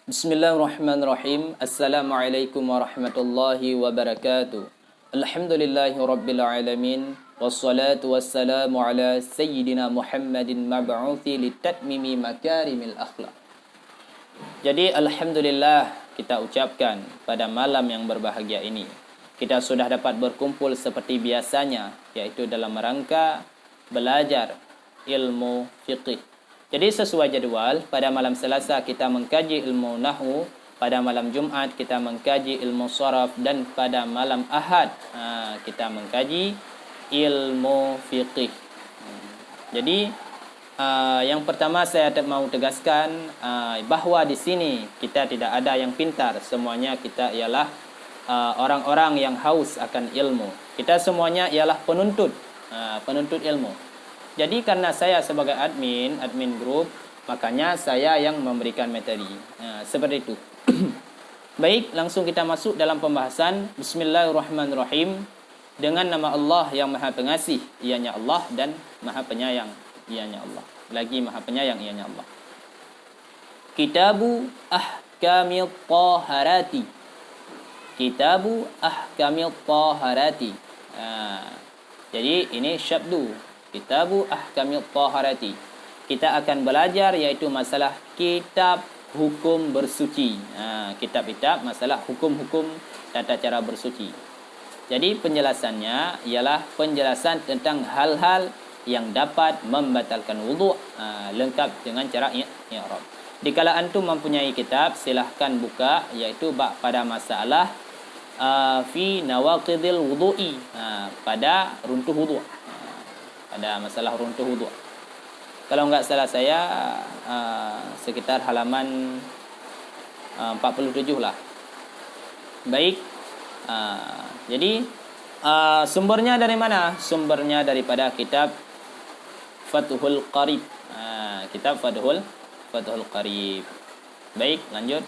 Bismillahirrahmanirrahim. Assalamualaikum warahmatullahi wabarakatuh. Alhamdulillahi rabbil alamin. Wassalatu wassalamu ala sayyidina Muhammadin mab'uthi litatmimi makarimil akhlaq. Jadi alhamdulillah kita ucapkan pada malam yang berbahagia ini, kita sudah dapat berkumpul seperti biasanya, yaitu dalam rangka belajar ilmu fiqih. Jadi sesuai jadual, pada malam Selasa kita mengkaji ilmu nahwu, pada malam Jumat kita mengkaji ilmu sharaf, dan pada malam Ahad kita mengkaji ilmu fiqih. Jadi yang pertama saya mau tegaskan bahawa di sini kita tidak ada yang pintar, semuanya kita ialah orang-orang yang haus akan ilmu. Kita semuanya ialah penuntut ilmu. Jadi karena saya sebagai admin grup, makanya saya yang memberikan materi. Seperti itu. Baik, langsung kita masuk dalam pembahasan. Bismillahirrahmanirrahim. Dengan nama Allah yang Maha Pengasih, ianya Allah, dan Maha Penyayang, ianya Allah. Lagi Maha Penyayang, ianya Allah. Kitabu Ahkamil Taharati. Kitabu Ahkamil Taharati. Jadi ini syabdu. Kitabu Ahkamil Taharati. Kita akan belajar yaitu masalah kitab hukum bersuci. Kitab-kitab masalah hukum-hukum tata cara bersuci. Jadi penjelasannya ialah penjelasan tentang hal-hal yang dapat membatalkan wuduk, lengkap dengan cara i'rab. Dikala antum mempunyai kitab, silahkan buka, yaitu pada masalah fi nawaqidil wudu'i, pada runtuh wuduk. Ada masalah runtuh wuduk. Kalau enggak salah saya sekitar halaman 47 lah. Baik. Jadi sumbernya dari mana? Sumbernya daripada kitab Fathul Qarib. Kitab Fathul Qarib. Baik, lanjut.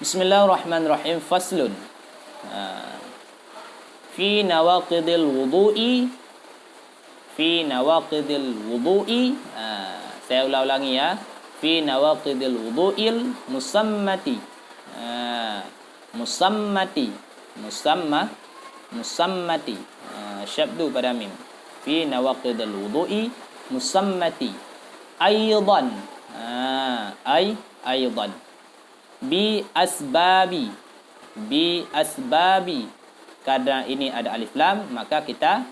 Bismillahirrahmanirrahim. Faslun. Fi nawaqidil wudu'i. Fi nawaqidil wudu'i. Saya ulang-ulangi ya. Fi nawaqidil wudu'il musammati. Musammati. Musammati. Syabdu pada mim. Fi nawaqidil wudu'i musammati. Aydan. Aydan. Bi asbabi. Bi asbabi. Karena ini ada alif lam, maka kita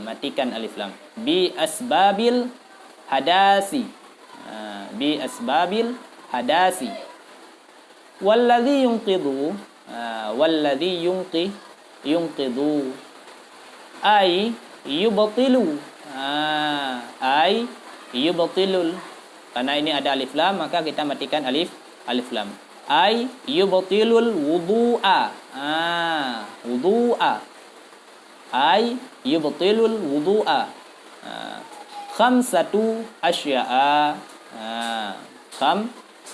matikan alif lam. Bi asbabil hadasi. Bi asbabil hadasi. Walladhi yunqidhu. Walladhi yunqidhu. Ay yubtilu. Ay yubtilul. Karena ini ada alif lam, maka kita matikan alif lam. Ay yubtilul wudu'a. Wudu'a. Ay yubtilul wudu'a. Khamsatu asya'a.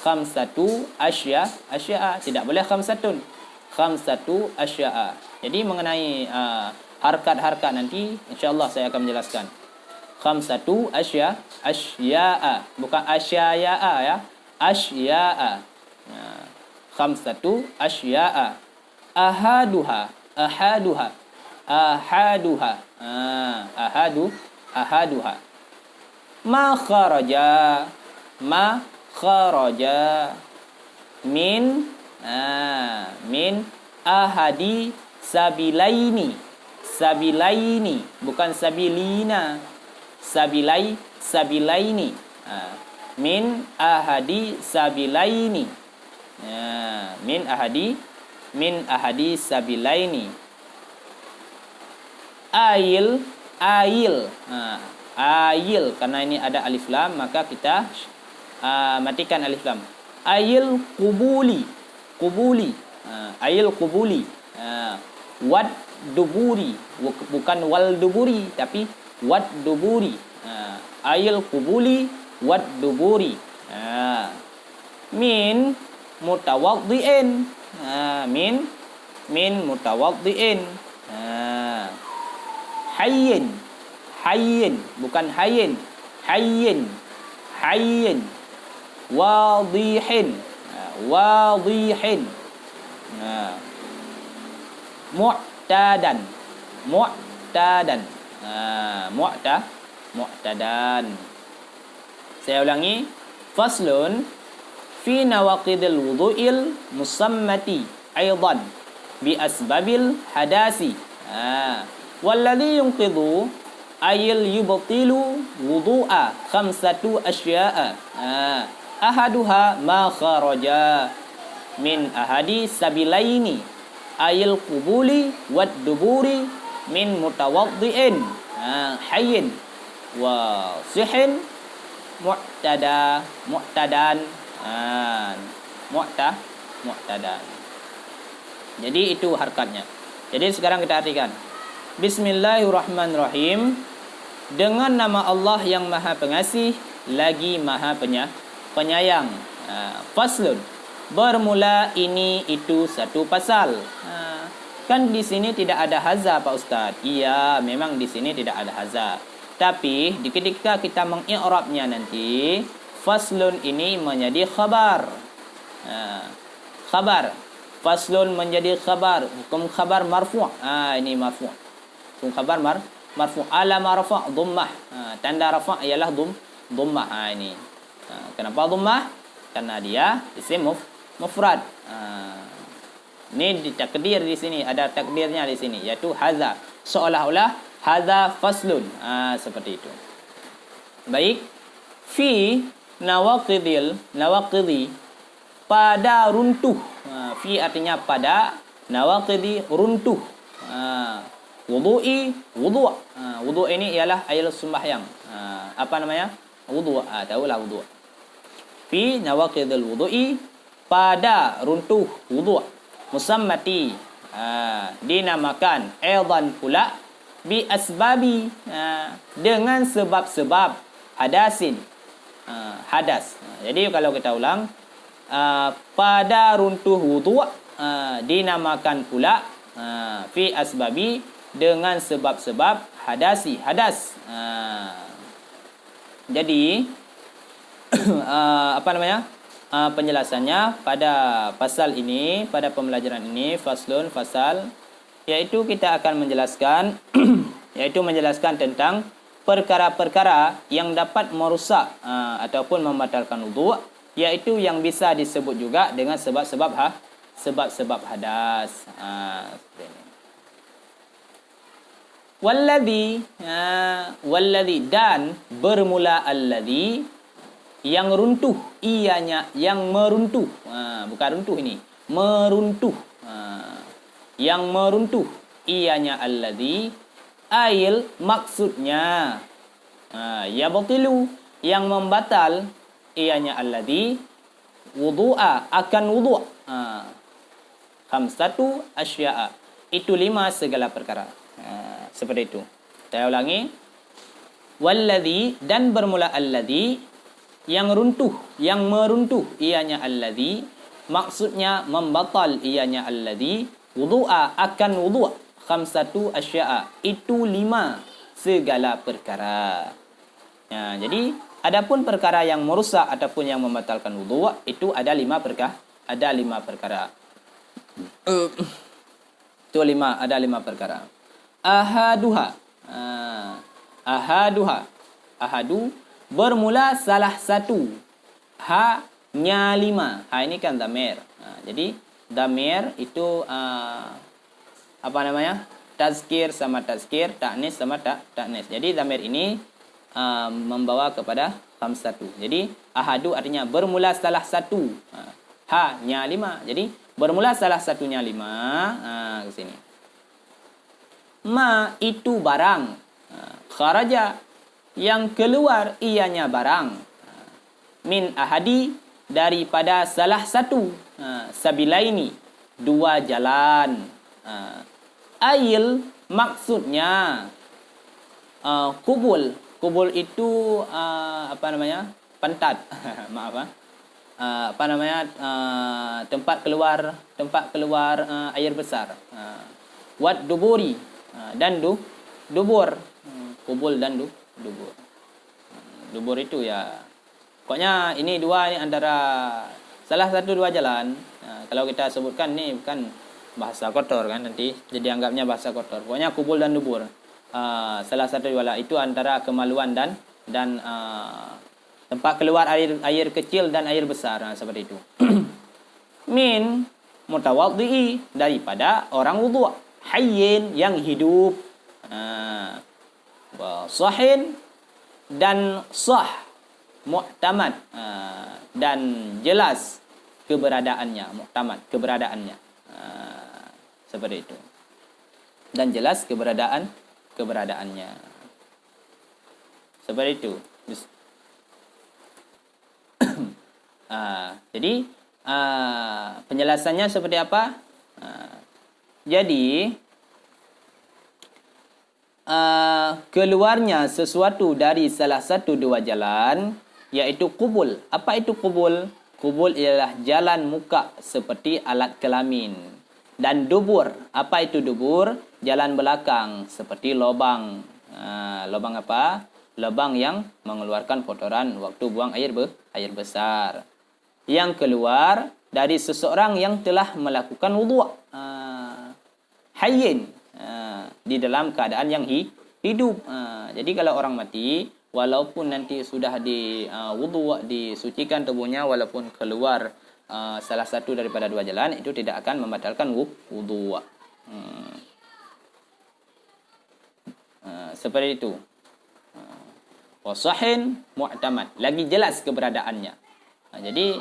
Khamsatu asya'a. Tidak boleh khamsatun. Khamsatu asya'a. Jadi mengenai harkat-harkat nanti insyaallah saya akan menjelaskan. Khamsatu asya'a. Bukan asya'a ya. Asya'a. Khamsatu asya'a. Ahaduha. Ahaduha. Ma kharaja. Min ahadi sabilaini. Bukan sabilina. Sabilaini. Min ahadi sabilaini. Min ahadi sabilaini. Ail. Karena ini ada alif lam, maka kita matikan alif lam. Ail qubuli. Ail qubuli. Wad duburi. Bukan wal duburi, tapi wad duburi. Ail qubuli wad duburi. Min mutawaddi'in. Min mutawaddi'in. Hayyin. Hayyin, bukan hayyin. hayyin, hayyin, wadihin, wadihin, mu'tadan, mu'tadan, mu'tadan. Saya ulangi. Faslun fi nawaqidil wudu'il musammati aidan bi asbabil hadasi. Walladhi yunqidhu ayil yubtilu wudu'a khamsatu asya'a. Ahaduha ma kharaja min ahadi sabilaini ayil qubuli wad duburi min mutawaddi'in hayyin wa sihin mu'tadan, mu'tadan. Jadi itu harkatnya. Jadi sekarang kita artikan. Bismillahirrahmanirrahim. Dengan nama Allah yang Maha Pengasih lagi Maha Penyayang. Faslun. Bermula ini itu satu pasal. Kan di sini tidak ada haza Pak Ustaz. Iya, memang di sini tidak ada haza. Tapi ketika kita mengi'rabnya nanti, faslun ini menjadi khabar. Khabar. Faslun menjadi khabar. Hukum khabar marfu'. Ini marfu'. Hukum khabar marfu'. Alama rafa' dhammah. Tanda rafa' ialah dhammah. Ini. Kenapa dhammah? Karena dia isim mufrad. Ini ditakdir di sini, ada takdirnya di sini, yaitu haza. Seolah-olah hadza faslun. Seperti itu. Baik. Fi nawaqidhi pada runtuh. Fi artinya pada, nawaqidhi runtuh. Wudu'i wudu'. Wudu' ini ialah air sembahyang. Apa namanya? Wudu'. Tahulah wudu'. Fi nawaqidhil wudu'i pada runtuh wudu'. Musammati dinamakan aidan pula bi asbabi dengan sebab-sebab hadasin, hadas. Jadi kalau kita ulang, pada runtuh wudu' dinamakan pula fi asbabi dengan sebab-sebab hadas. Jadi apa namanya? Penjelasannya pada pasal ini, pada pembelajaran ini, faslun, fasal, yaitu kita akan menjelaskan yaitu menjelaskan tentang perkara-perkara yang dapat merusak ataupun membatalkan wudu', yaitu yang bisa disebut juga dengan sebab-sebab hadas. Walladhi dan bermula alladhi yang runtuh ianya, yang meruntuh. Bukan runtuh ini, meruntuh. Yang meruntuh ianya alladhi ail maksudnya yabtilu yang membatal ianya alladhi wudu'a akan wudu'. Khamsatu asya'a itu 5 segala perkara. Seperti itu. Saya ulangi. Walladhi dan bermula alladhi yang runtuh, yang meruntuh ianya alladhi, maksudnya membatal ianya alladhi, wudu'a akan wudu', khamsatu asya'a itu 5 segala perkara. Jadi adapun perkara yang merusak ataupun yang membatalkan wudu' itu ada 5 perkara, ada 5 perkara. Itu 5, ada 5 perkara. Ahaduha. Ahadu bermula salah satu. Hanya 5. Ini kan damir. Jadi damir itu apa namanya? Tazkir sama tazkir, ta'nis sama ta'nis. Jadi damir ini membawa kepada khamsatu. Jadi ahadu artinya bermula salah satu. Hanya 5. Jadi bermula salah satunya 5. Ke sini. Ma itu barang. Kharaja yang keluar ianya barang. Min ahadi daripada salah satu. Sabilaini 2 jalan. Ail maksudnya kubul. Kubul itu apa namanya? Pantat. Maaf. Apa namanya? Tempat keluar air besar. Wat duburi dan dubur. Kubul dan dubur. Dubur itu ya, pokoknya ini dua, ini antara salah satu dua jalan. Kalau kita sebutkan ini bukan bahasa kotor kan, nanti jadi anggapnya bahasa kotor. Pokoknya kubul dan dubur. Salah satu dua itu antara kemaluan dan tempat keluar air kecil dan air besar, seperti itu. Min mutawaddi, daripada orang wudu, hayyin yang hidup, wa sahin dan sah, mu'tamad dan jelas keberadaannya, mu'tamad keberadaannya, seperti itu, dan jelas keberadaannya, seperti itu. Jadi penjelasannya seperti apa? Jadi keluarnya sesuatu dari salah satu dua jalan, yaitu kubul. Apa itu kubul? Kubul ialah jalan muka seperti alat kelamin. Dan dubur, apa itu dubur? Jalan belakang seperti lubang. Lubang apa? Lubang yang mengeluarkan kotoran waktu buang air besar. Yang keluar dari seseorang yang telah melakukan wudu, hayyin, di dalam keadaan yang hidup. Jadi kalau orang mati, walaupun nanti sudah di wudu, disucikan tubuhnya, walaupun keluar salah satu daripada dua jalan, itu tidak akan membatalkan wudu. Seperti itu. Wasahin mu'tamad, lagi jelas keberadaannya. Jadi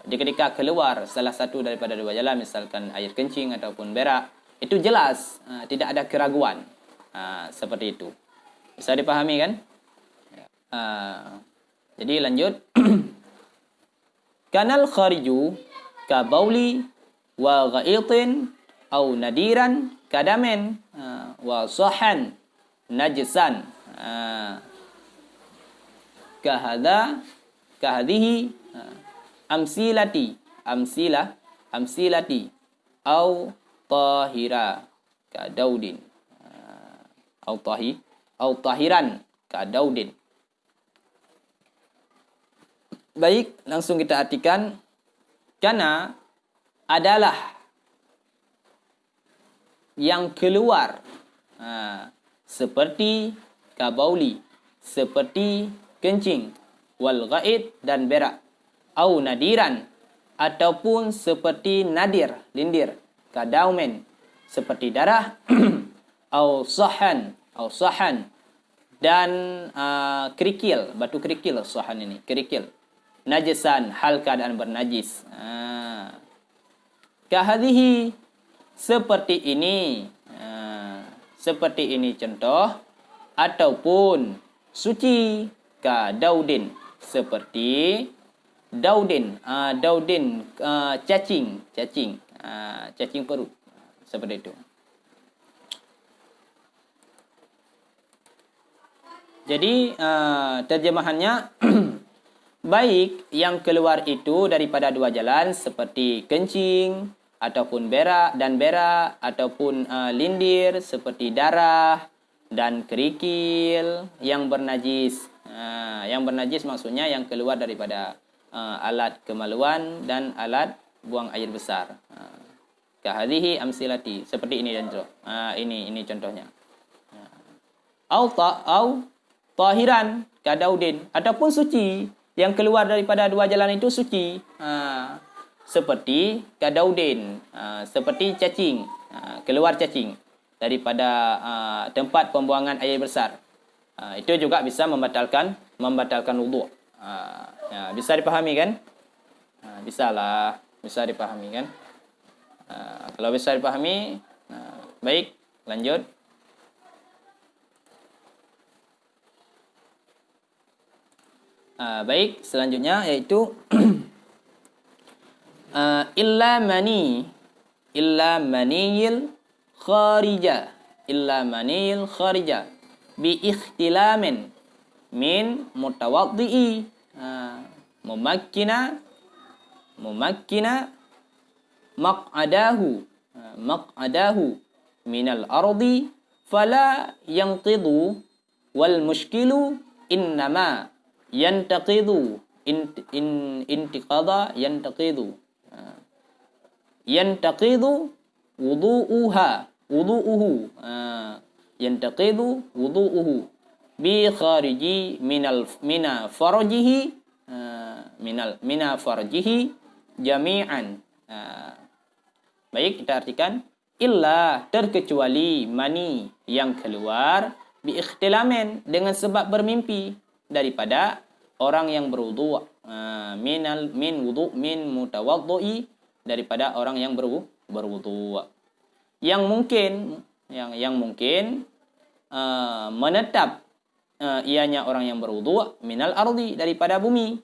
ketika keluar salah satu daripada dua jalan, misalkan air kencing ataupun berak, itu jelas, tidak ada keraguan. Seperti itu. Bisa dipahami kan? Jadi lanjut. Kanal khariju ka bauli wa ghaitin au nadiran kadamen wa sahan najsan kahadhihi amsilati au tahira ka daudin au tahiran ka daudin. Baik, langsung kita artikan. Kana adalah yang keluar seperti kabauli, seperti kencing, wal ghaid dan berak, au nadiran ataupun seperti nadir, lindir, kadaumen seperti darah, au sahan dan kerikil, batu kerikil, sahan ini kerikil, najisan, hal keadaan bernajis. Kahadhihi, seperti ini, seperti ini contoh, ataupun suci, ka daudin, seperti daudin, cacing perut, seperti itu. Jadi terjemahannya baik yang keluar itu daripada dua jalan seperti kencing ataupun berak ataupun lindir seperti darah dan kerikil yang bernajis. Yang bernajis maksudnya yang keluar daripada alat kemaluan dan alat buang air besar. Kahadhihi amsilati, seperti ini contoh. Ini contohnya. Au tahiran kadaudin, ataupun suci yang keluar daripada dua jalan itu suci. Seperti kadaudin, seperti cacing, keluar cacing daripada tempat pembuangan air besar. Itu juga bisa membatalkan wudu. Bisa dipahami kan? Bisa dipahami kan? Kalau bisa dipahami, baik, lanjut. Baik, selanjutnya yaitu illa maniyil kharija bi ikhtilamin min mutawaddi'i mumakkina maq'adahu minal ardi fala yanqidu wal mushkilu innama yantaqidu intiqada yantaqidu. Yantaqidu wudu'uhu. Yantaqidu wudu'uhu bi khariji mina farjihi mina farjihi jami'an. Baik, kita artikan illa, terkecuali mani yang keluar bi ikhtilamin, dengan sebab bermimpi, daripada orang yang berwudu, min mutawaddi, daripada orang yang berwudu, yang mungkin menetap ianya orang yang berwudu minal ardi, daripada bumi.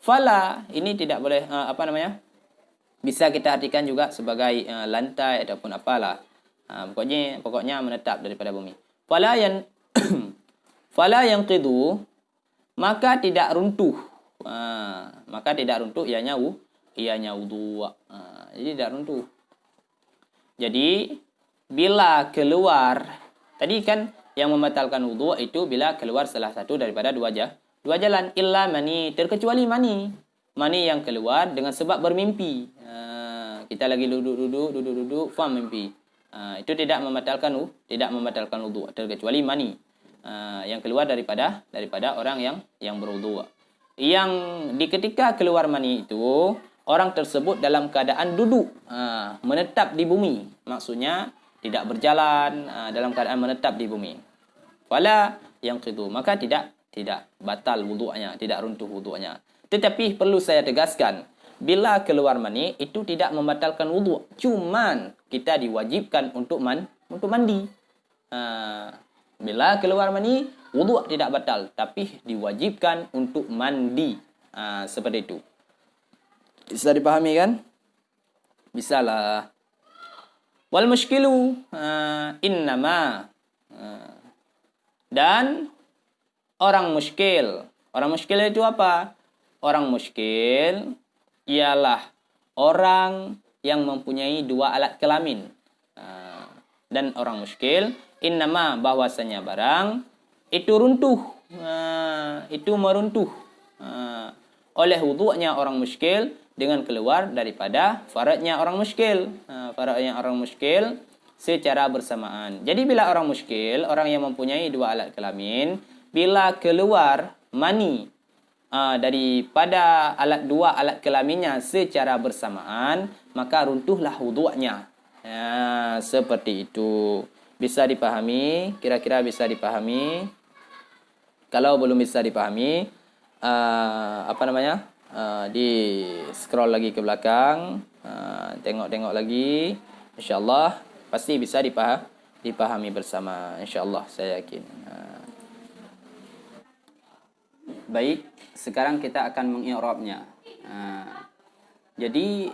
Fala ini tidak boleh bisa kita artikan juga sebagai lantai ataupun apalah. Pokoknya menetap daripada bumi. Fala yang qidu, maka tidak runtuh. Maka tidak runtuh ianya wudu. Jadi tidak runtuh. Jadi bila keluar, tadi kan yang membatalkan wudu itu bila keluar salah satu daripada dua jalan. Illa mani, terkecuali mani yang keluar dengan sebab bermimpi. Kita lagi duduk, faham mimpi. Itu tidak membatalkan wudu, terkecuali mani yang keluar daripada orang yang berwudu. Yang di ketika keluar mani itu, orang tersebut dalam keadaan duduk, menetap di bumi. Maksudnya tidak berjalan, dalam keadaan menetap di bumi. Fala yang qidu, maka tidak batal wudu'nya, tidak runtuh wudu'nya. Tetapi perlu saya tegaskan, bila keluar mani itu tidak membatalkan wudu', cuman kita diwajibkan untuk mandi. Bila keluar mani, wudu' tidak batal, tapi diwajibkan untuk mandi. Seperti itu. Bisa dipahami kan? Bisalah. Wal mushkilu innama, dan orang muskil itu apa? Orang muskil ialah orang yang mempunyai dua alat kelamin. Dan orang muskil, innama, bahwasanya barang itu runtuh, itu meruntuh oleh wudu'nya orang muskil dengan keluar daripada faradnya orang muskil. Faradnya orang muskil secara bersamaan. Jadi bila orang muskil, orang yang mempunyai dua alat kelamin, bila keluar mani daripada dua alat kelaminnya secara bersamaan, maka runtuhlah wudu'nya. Seperti itu. Bisa dipahami? Kira-kira bisa dipahami? Kalau belum bisa dipahami, di scroll lagi ke belakang, tengok-tengok lagi. InsyaAllah pasti bisa dipahami bersama. InsyaAllah, saya yakin. Baik, sekarang kita akan mengi'rabnya. Jadi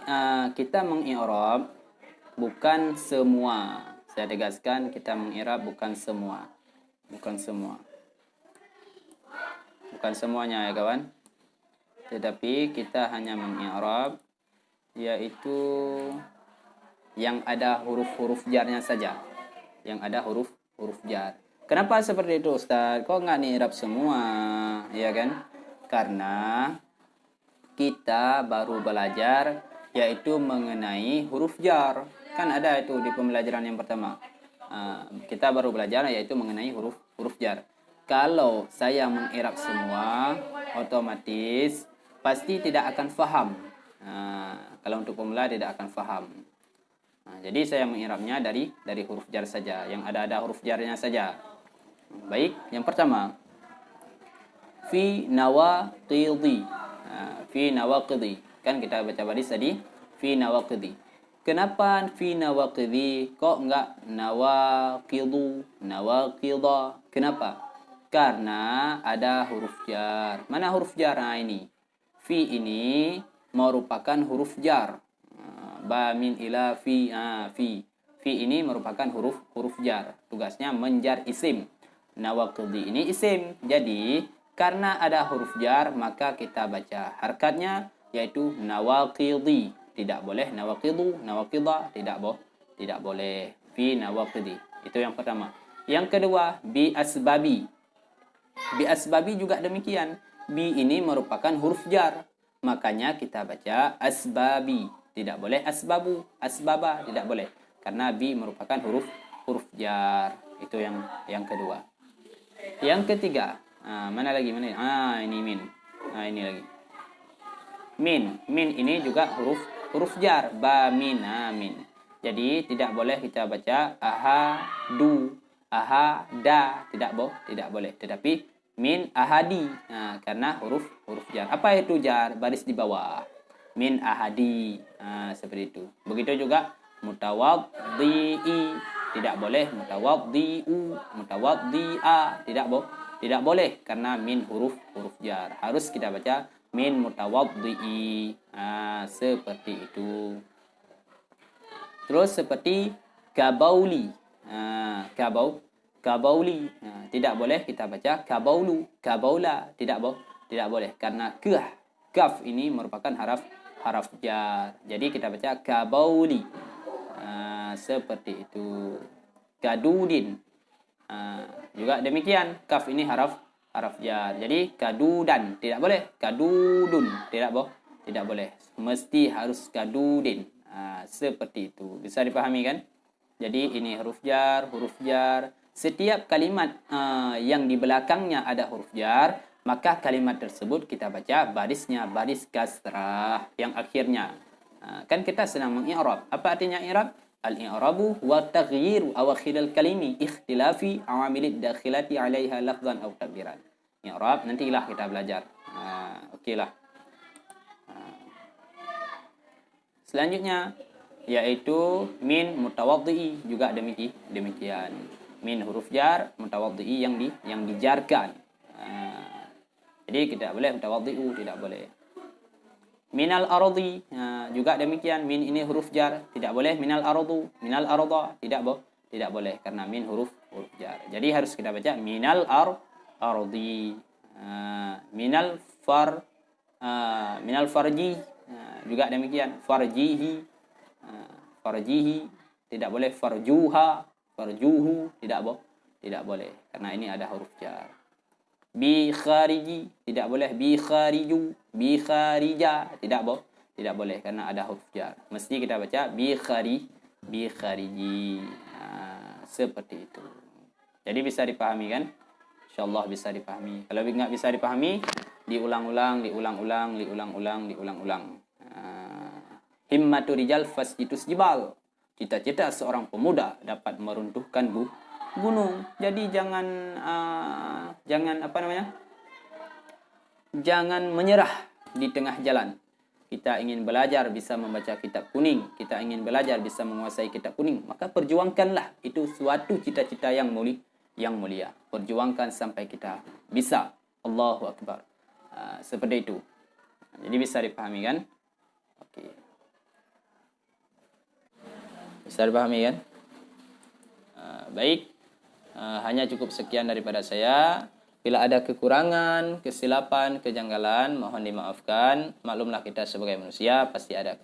kita mengi'rab bukan semua. Saya tegaskan, kita mengi'rab bukan semua. Bukan semuanya ya kawan. Tetapi kita hanya mengi'rab yaitu yang ada huruf-huruf jarnya saja. Yang ada huruf jar. Kenapa seperti itu, Ustaz? Kok nggak ni'rab semua? Ya kan? Karena kita baru belajar yaitu mengenai huruf jar. Kan ada itu di pembelajaran yang pertama. Kita baru belajar yaitu mengenai huruf jar. Kalau saya mengi'rab semua, otomatis pasti tidak akan faham. Kalau untuk pemula tidak akan faham. Jadi saya mengi'rabnya dari huruf jar saja, yang ada huruf jarnya saja. Baik, yang pertama fi nawaqidhi. Fi nawaqidhi. Kan kita baca baris tadi fi nawaqidhi. Kenapa fi nawaqidhi? Kok enggak nawaqidu, nawaqidha? Kenapa? Karena ada huruf jar. Mana huruf jar? Ini. Fi ini merupakan huruf jar. Ba min ila fi. Fi ini merupakan huruf jar. Tugasnya menjar isim. Nawaqidhi ini isim. Jadi karena ada huruf jar, maka kita baca harkatnya yaitu nawaqidhi. Tidak boleh nawaqidu, nawaqidha, tidak boleh. Fi nawaqidhi. Itu yang pertama. Yang kedua, bi asbabi. Bi asbabi juga demikian. Bi ini merupakan huruf jar. Makanya kita baca asbabi. Tidak boleh asbabu, asbaba, tidak boleh. Karena bi merupakan huruf jar. Itu yang kedua. Yang ketiga, mana lagi? Mana? Ini min. Ini lagi. Min ini juga huruf jar. Ba min, min. Jadi tidak boleh kita baca ahadu, ahada, tidak boleh. Tetapi min ahadi, karena huruf jar. Apa itu jar? Baris di bawah. Min ahadi, seperti itu. Begitu juga mutawaddi'i, tidak boleh mutawaddi'u, mutawaddi'a, tidak boleh karena min huruf jar. Harus kita baca min mutawaddi'i, seperti itu. Terus seperti kabauli, kabauli, tidak boleh kita baca kabaulu, kabaula, tidak boleh karena kaf ini merupakan haraf jar. Jadi kita baca kabauli, seperti itu. Kadudin, juga demikian, kaf ini haraf jar. Jadi kadudan tidak boleh, kadudun tidak boleh, mesti harus kadudin. Seperti itu. Bisa dipahami kan? Jadi ini huruf jar. Setiap kalimat yang di belakangnya ada huruf jar, maka kalimat tersebut kita baca barisnya baris kasrah yang akhirnya. Kan kita sedang mengi'rab. Apa artinya i'rab? Al-i'rabu wa taghyiru awakhiril kalimi ikhtilafi awamilid dakhilati 'alaiha lafzan aw takbiran. I'rab nantilah kita belajar. Okeylah. Selanjutnya yaitu min mutawaddi'i, juga demikian. Min huruf jar, mutawaddi'i yang dijarkan. Jadi tidak boleh mutawaddi'u, tidak boleh. Minal ardi, juga demikian. Min ini huruf jar, tidak boleh minal ardu, minal arda, tidak boleh karena min huruf jar. Jadi harus kita baca minal ardi. Minal farji, juga demikian. Farjihi, tidak boleh. Farjuhu, tidak boleh karena ini ada huruf jar. Bi khariji, tidak boleh. Bi khariju, bi kharija, tidak boleh karena ada huruf jar. Mesti kita baca bi khariji. Seperti itu. Jadi bisa dipahami kan? Insyaallah bisa dipahami. Kalau nggak bisa dipahami, diulang-ulang. Himmatu rijal fasjitus jibal. Cita-cita seorang pemuda dapat meruntuhkan gunung. Jadi jangan menyerah di tengah jalan. Kita ingin belajar bisa membaca kitab kuning, kita ingin belajar bisa menguasai kitab kuning, maka perjuangkanlah. Itu suatu cita-cita yang mulia. Perjuangkan sampai kita bisa. Allahu Akbar. Seperti itu. Jadi bisa dipahami kan? Okey. Bisa dipahami kan? Baik. Hanya cukup sekian daripada saya. Bila ada kekurangan, kesilapan, kejanggalan, mohon dimaafkan. Maklumlah kita sebagai manusia pasti ada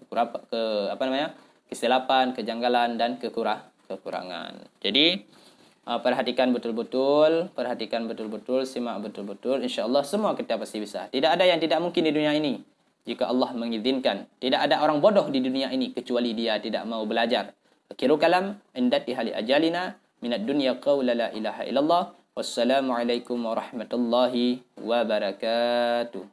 kesilapan, kejanggalan dan kekurangan. Jadi perhatikan betul-betul, simak betul-betul. InsyaAllah semua kita pasti bisa. Tidak ada yang tidak mungkin di dunia ini jika Allah mengizinkan. Tidak ada orang bodoh di dunia ini kecuali dia tidak mau belajar. Akhiru kalam indati hali ajalina minad dunya qawla la ilaha illallah. Wassalamualaikum warahmatullahi wabarakatuh.